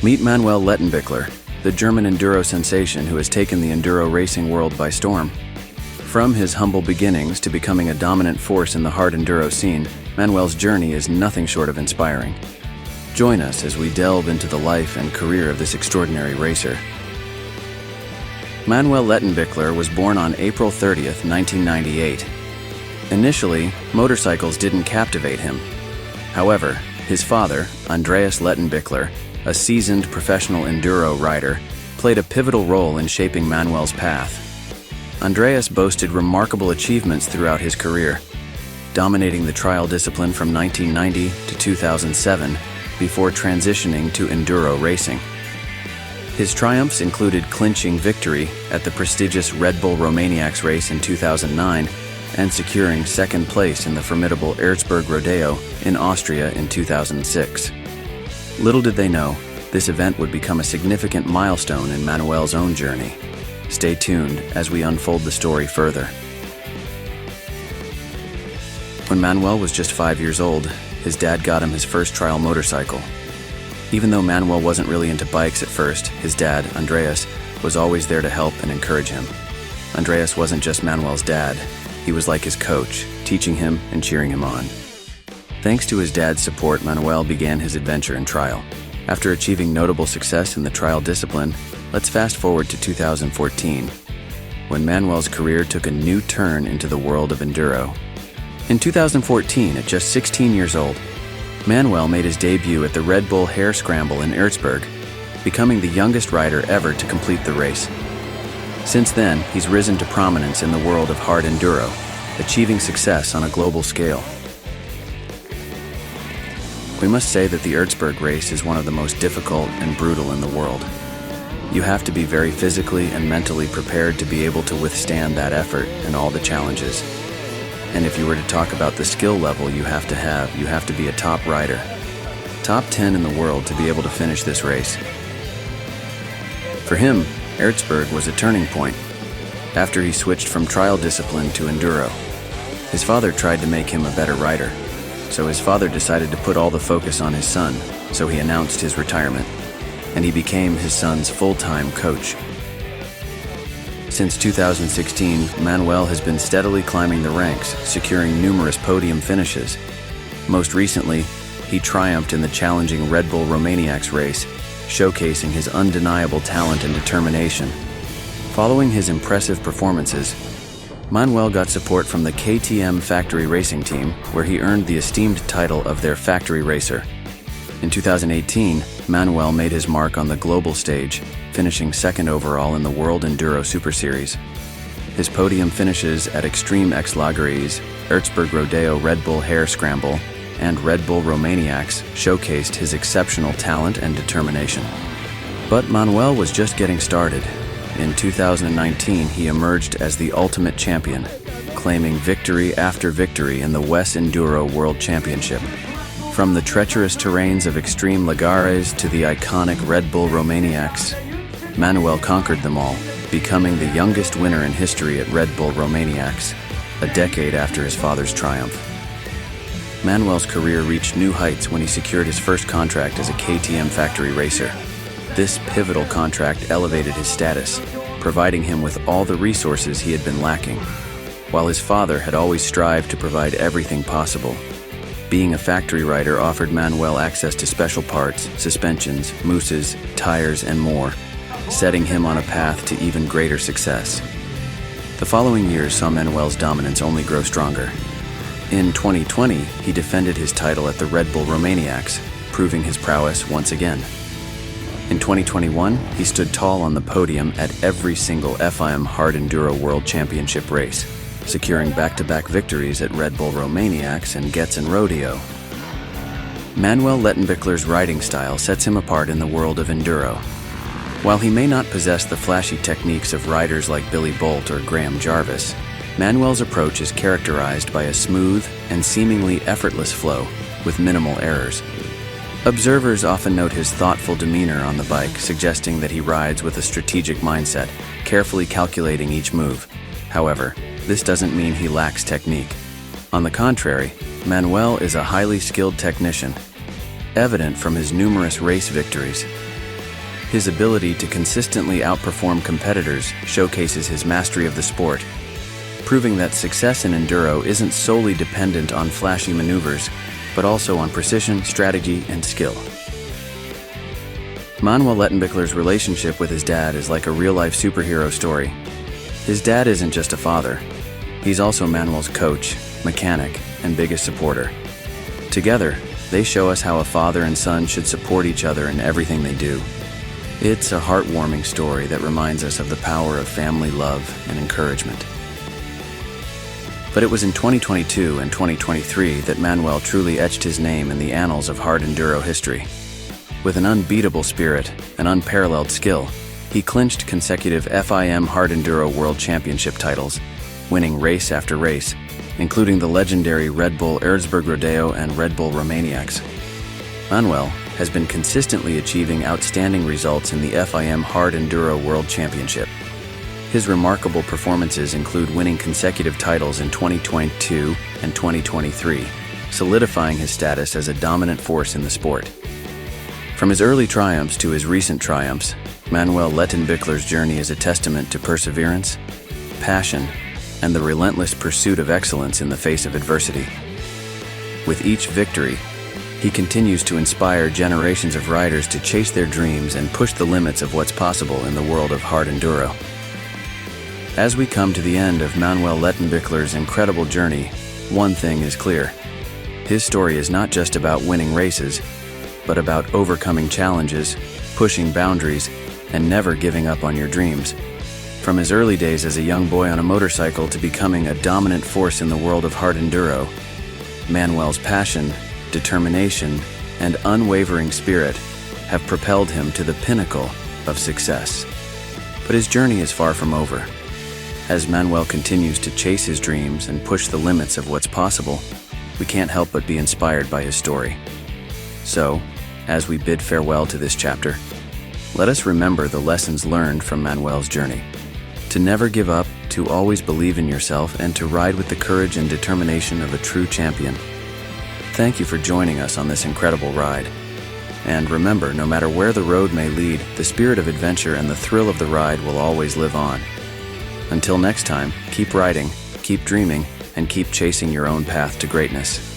Meet Manuel Lettenbichler, the German enduro sensation who has taken the enduro racing world by storm. From his humble beginnings to becoming a dominant force in the hard enduro scene, Manuel's journey is nothing short of inspiring. Join us as we delve into the life and career of this extraordinary racer. Manuel Lettenbichler was born on April 30th, 1998. Initially, motorcycles didn't captivate him. However, his father, Andreas Lettenbichler, a seasoned professional enduro rider, played a pivotal role in shaping Manuel's path. Andreas boasted remarkable achievements throughout his career, dominating the trial discipline from 1990 to 2007 before transitioning to enduro racing. His triumphs included clinching victory at the prestigious Red Bull Romaniacs race in 2009 and securing second place in the formidable Erzberg Rodeo in Austria in 2006. Little did they know, this event would become a significant milestone in Manuel's own journey. Stay tuned as we unfold the story further. When Manuel was just 5 years old, his dad got him his first trial motorcycle. Even though Manuel wasn't really into bikes at first, his dad, Andreas, was always there to help and encourage him. Andreas wasn't just Manuel's dad, he was like his coach, teaching him and cheering him on. Thanks to his dad's support, Manuel began his adventure in trial. After achieving notable success in the trial discipline, let's fast forward to 2014, when Manuel's career took a new turn into the world of enduro. In 2014, at just 16 years old, Manuel made his debut at the Red Bull Hare Scramble in Erzberg, becoming the youngest rider ever to complete the race. Since then, he's risen to prominence in the world of hard enduro, achieving success on a global scale. We must say that the Erzberg race is one of the most difficult and brutal in the world. You have to be very physically and mentally prepared to be able to withstand that effort and all the challenges. And if you were to talk about the skill level you have to be a top rider. Top 10 in the world to be able to finish this race. For him, Erzberg was a turning point. After he switched from trial discipline to enduro, his father tried to make him a better rider. So his father decided to put all the focus on his son, so he announced his retirement, and he became his son's full-time coach. Since 2016, Manuel has been steadily climbing the ranks, securing numerous podium finishes. Most recently, he triumphed in the challenging Red Bull Romaniacs race, showcasing his undeniable talent and determination. Following his impressive performances, Manuel got support from the KTM factory racing team, where he earned the esteemed title of their factory racer. In 2018, Manuel made his mark on the global stage, finishing second overall in the World Enduro Super Series. His podium finishes at Extreme X Lageries, Erzberg Rodeo Red Bull Hare Scramble, and Red Bull Romaniacs showcased his exceptional talent and determination. But Manuel was just getting started. In 2019, he emerged as the ultimate champion, claiming victory after victory in the WES Enduro World Championship. From the treacherous terrains of Extreme Lagares to the iconic Red Bull Romaniacs, Manuel conquered them all, becoming the youngest winner in history at Red Bull Romaniacs, a decade after his father's triumph. Manuel's career reached new heights when he secured his first contract as a KTM factory racer. This pivotal contract elevated his status, providing him with all the resources he had been lacking. While his father had always strived to provide everything possible, being a factory rider offered Manuel access to special parts, suspensions, mousses, tires, and more, setting him on a path to even greater success. The following years saw Manuel's dominance only grow stronger. In 2020, he defended his title at the Red Bull Romaniacs, proving his prowess once again. In 2021, he stood tall on the podium at every single FIM Hard Enduro World Championship race, securing back-to-back victories at Red Bull Romaniacs and Getzen Rodeo. Manuel Lettenbichler's riding style sets him apart in the world of enduro. While he may not possess the flashy techniques of riders like Billy Bolt or Graham Jarvis, Manuel's approach is characterized by a smooth and seemingly effortless flow with minimal errors. Observers often note his thoughtful demeanor on the bike, suggesting that he rides with a strategic mindset, carefully calculating each move. However, this doesn't mean he lacks technique. On the contrary, Manuel is a highly skilled technician, evident from his numerous race victories. His ability to consistently outperform competitors showcases his mastery of the sport, proving that success in enduro isn't solely dependent on flashy maneuvers, but also on precision, strategy, and skill. Manuel Lettenbichler's relationship with his dad is like a real-life superhero story. His dad isn't just a father. He's also Manuel's coach, mechanic, and biggest supporter. Together, they show us how a father and son should support each other in everything they do. It's a heartwarming story that reminds us of the power of family love and encouragement. But it was in 2022 and 2023 that Manuel truly etched his name in the annals of hard enduro history. With an unbeatable spirit and unparalleled skill, he clinched consecutive FIM Hard Enduro World Championship titles, winning race after race, including the legendary Red Bull Erzberg Rodeo and Red Bull Romaniacs. Manuel has been consistently achieving outstanding results in the FIM Hard Enduro World Championship. His remarkable performances include winning consecutive titles in 2022 and 2023, solidifying his status as a dominant force in the sport. From his early triumphs to his recent triumphs, Manuel Lettenbichler's journey is a testament to perseverance, passion, and the relentless pursuit of excellence in the face of adversity. With each victory, he continues to inspire generations of riders to chase their dreams and push the limits of what's possible in the world of hard enduro. As we come to the end of Manuel Lettenbichler's incredible journey, one thing is clear. His story is not just about winning races, but about overcoming challenges, pushing boundaries, and never giving up on your dreams. From his early days as a young boy on a motorcycle to becoming a dominant force in the world of hard enduro, Manuel's passion, determination, and unwavering spirit have propelled him to the pinnacle of success. But his journey is far from over. As Manuel continues to chase his dreams and push the limits of what's possible, we can't help but be inspired by his story. So, as we bid farewell to this chapter, let us remember the lessons learned from Manuel's journey. To never give up, to always believe in yourself, and to ride with the courage and determination of a true champion. Thank you for joining us on this incredible ride. And remember, no matter where the road may lead, the spirit of adventure and the thrill of the ride will always live on. Until next time, keep riding, keep dreaming, and keep chasing your own path to greatness.